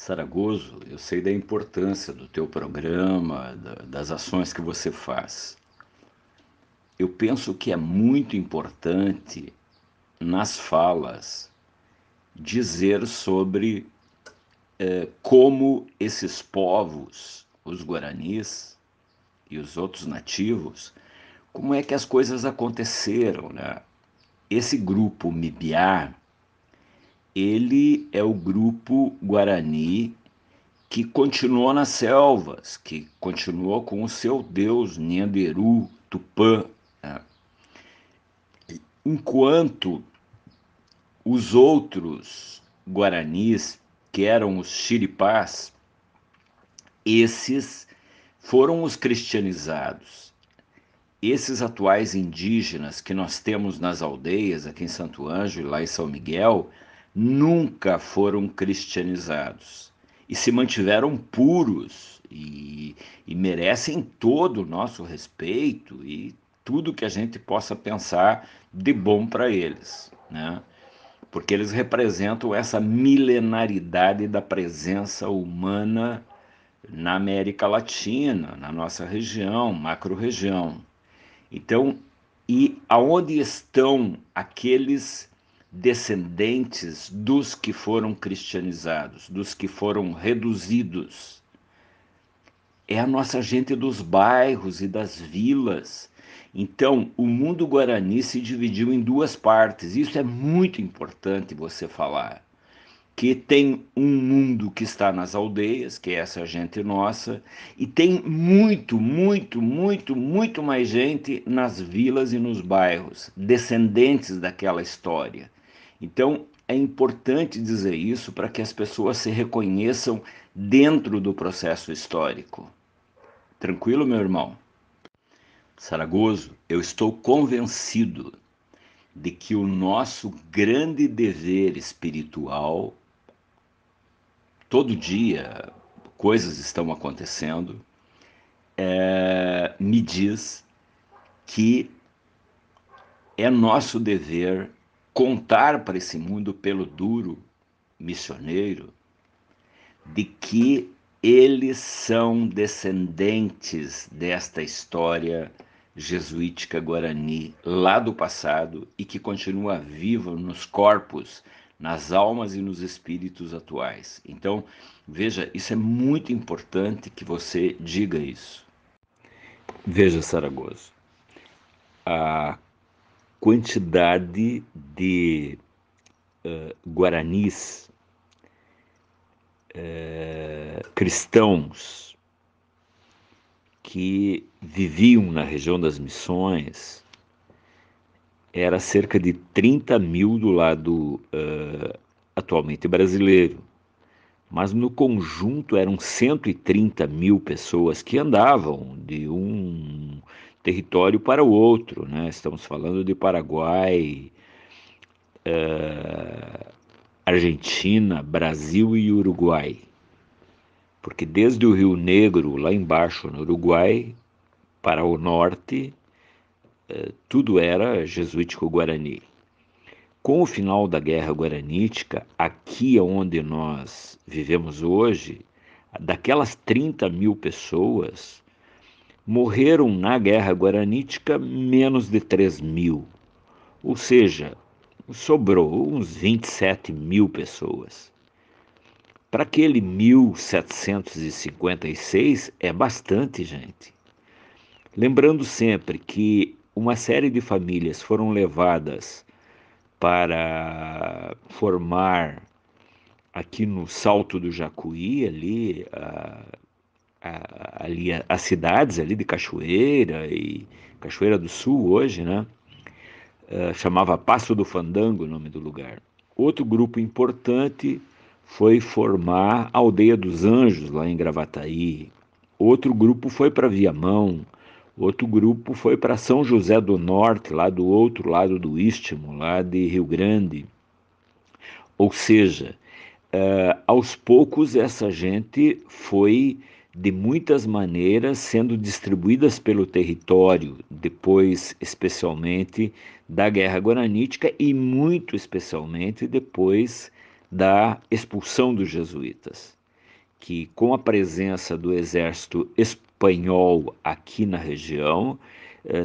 Saragoso, eu sei da importância do teu programa, das ações que você faz. Eu penso que é muito importante, nas falas, dizer sobre como esses povos, os guaranis e os outros nativos, como é que as coisas aconteceram, né? Esse grupo Mibiá, ele é o grupo Guarani que continuou nas selvas, que continuou com o seu deus Nhanderu, Tupã, né? Enquanto os outros guaranis, que eram os xiripás, esses foram os cristianizados. Esses atuais indígenas que nós temos nas aldeias, aqui em Santo Ângelo e lá em São Miguel, nunca foram cristianizados e se mantiveram puros e merecem todo o nosso respeito e tudo que a gente possa pensar de bom para eles, né? Porque eles representam essa milenaridade da presença humana na América Latina, na nossa região, macro-região. Então, e aonde estão aqueles descendentes dos que foram cristianizados, dos que foram reduzidos? É a nossa gente dos bairros e das vilas. Então, o mundo guarani se dividiu em duas partes. Isso é muito importante você falar que tem um mundo que está nas aldeias, que é essa gente nossa, e tem muito mais gente nas vilas e nos bairros, descendentes daquela história. Então, é importante dizer isso para que as pessoas se reconheçam dentro do processo histórico. Tranquilo, meu irmão? Saragoso, eu estou convencido de que o nosso grande dever espiritual, todo dia coisas estão acontecendo, me diz que é nosso dever contar para esse mundo pelo duro missioneiro de que eles são descendentes desta história jesuítica guarani lá do passado e que continua viva nos corpos, nas almas e nos espíritos atuais. Então, veja, isso é muito importante que você diga isso. Veja, Saragoso, a quantidade de guaranis cristãos que viviam na região das Missões era cerca de 30 mil do lado atualmente brasileiro, mas no conjunto eram 130 mil pessoas que andavam de um território para o outro, né? Estamos falando de Paraguai, Argentina, Brasil e Uruguai, porque desde o Rio Negro, lá embaixo no Uruguai, para o norte, tudo era jesuítico-guarani. Com o final da Guerra Guaranítica, aqui onde nós vivemos hoje, daquelas 30 mil pessoas, morreram na Guerra Guaranítica menos de 3 mil. Ou seja, sobrou uns 27 mil pessoas. Para aquele 1756 é bastante gente. Lembrando sempre que uma série de famílias foram levadas para formar aqui no Salto do Jacuí, ali, as cidades ali de Cachoeira e Cachoeira do Sul hoje, né? Chamava Passo do Fandango o nome do lugar. Outro grupo importante foi formar a Aldeia dos Anjos, lá em Gravataí. Outro grupo foi para Viamão. Outro grupo foi para São José do Norte, lá do outro lado do Istmo, lá de Rio Grande. Ou seja, aos poucos essa gente foi de muitas maneiras sendo distribuídas pelo território, depois especialmente da Guerra Guaranítica e muito especialmente depois da expulsão dos jesuítas. que, com a presença do exército espanhol aqui na região,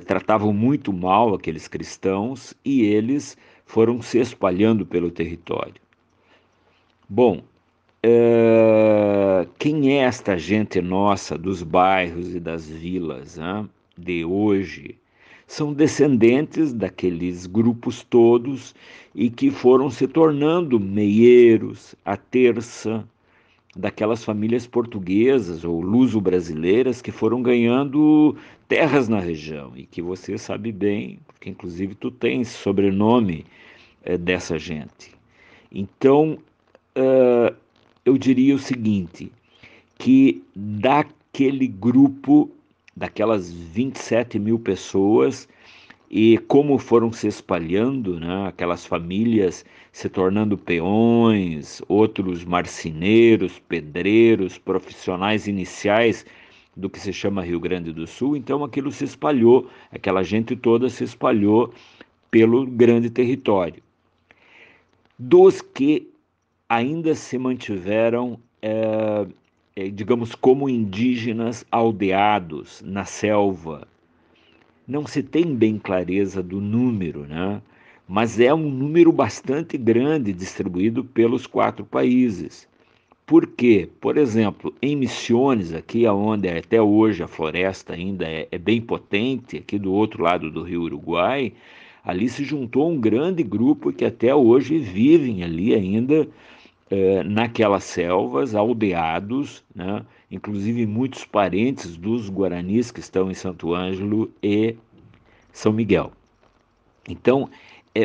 tratavam muito mal aqueles cristãos e eles foram se espalhando pelo território. Bom, quem é esta gente nossa dos bairros e das vilas, de hoje? São descendentes daqueles grupos todos e que foram se tornando meieiros, a terça, daquelas famílias portuguesas ou luso-brasileiras que foram ganhando terras na região e que você sabe bem, porque inclusive tu tens sobrenome dessa gente. Então, eu diria o seguinte, que daquele grupo, daquelas 27 mil pessoas, e como foram se espalhando, né, aquelas famílias se tornando peões, outros marceneiros, pedreiros, profissionais iniciais do que se chama Rio Grande do Sul, então aquilo se espalhou, aquela gente toda se espalhou pelo grande território. Dos que ainda se mantiveram, digamos, como indígenas aldeados na selva. Não se tem bem clareza do número, né? Mas é um número bastante grande distribuído pelos 4 países. Por quê? Por exemplo, em Misiones, aqui onde até hoje a floresta ainda é bem potente, aqui do outro lado do Rio Uruguai, ali se juntou um grande grupo que até hoje vivem ali ainda naquelas selvas, aldeados, né? Inclusive muitos parentes dos guaranis que estão em Santo Ângelo e São Miguel. Então,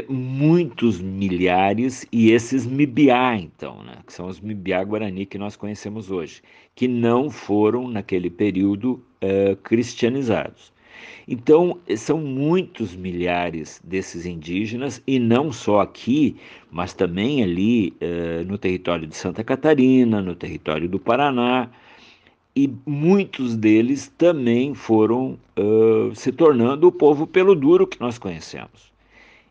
muitos milhares, e esses Mibiá, então, né, que são os Mibiá Guarani que nós conhecemos hoje, que não foram, naquele período, cristianizados. Então, são muitos milhares desses indígenas, e não só aqui, mas também ali no território de Santa Catarina, no território do Paraná, e muitos deles também foram se tornando o povo pelo duro que nós conhecemos.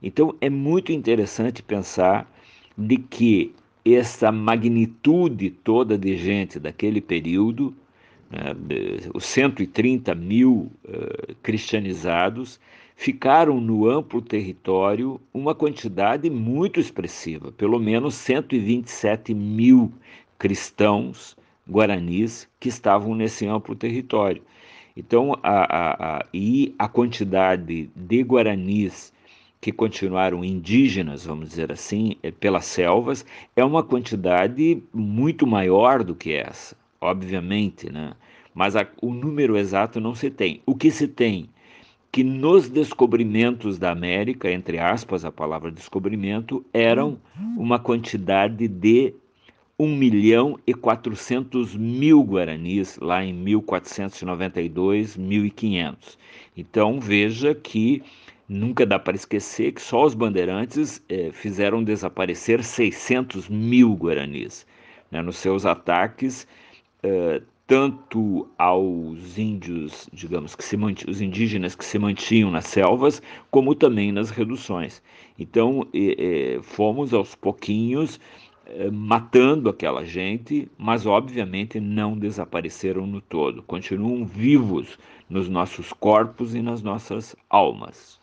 Então é muito interessante pensar de que essa magnitude toda de gente daquele período, né, os 130 mil cristianizados, ficaram no amplo território uma quantidade muito expressiva, pelo menos 127 mil cristãos guaranis que estavam nesse amplo território. Então, a quantidade de guaranis que continuaram indígenas, vamos dizer assim, pelas selvas, é uma quantidade muito maior do que essa, obviamente, né? Mas o número exato não se tem. O que se tem que nos descobrimentos da América, entre aspas, a palavra descobrimento, eram uma quantidade de 1.400.000 guaranis, lá em 1492, 1500. Então veja que nunca dá para esquecer que só os bandeirantes fizeram desaparecer 600 mil guaranis, né, nos seus ataques, tanto aos índios, digamos, os indígenas que se mantinham nas selvas, como também nas reduções. Então, fomos aos pouquinhos matando aquela gente, mas obviamente não desapareceram no todo, continuam vivos nos nossos corpos e nas nossas almas.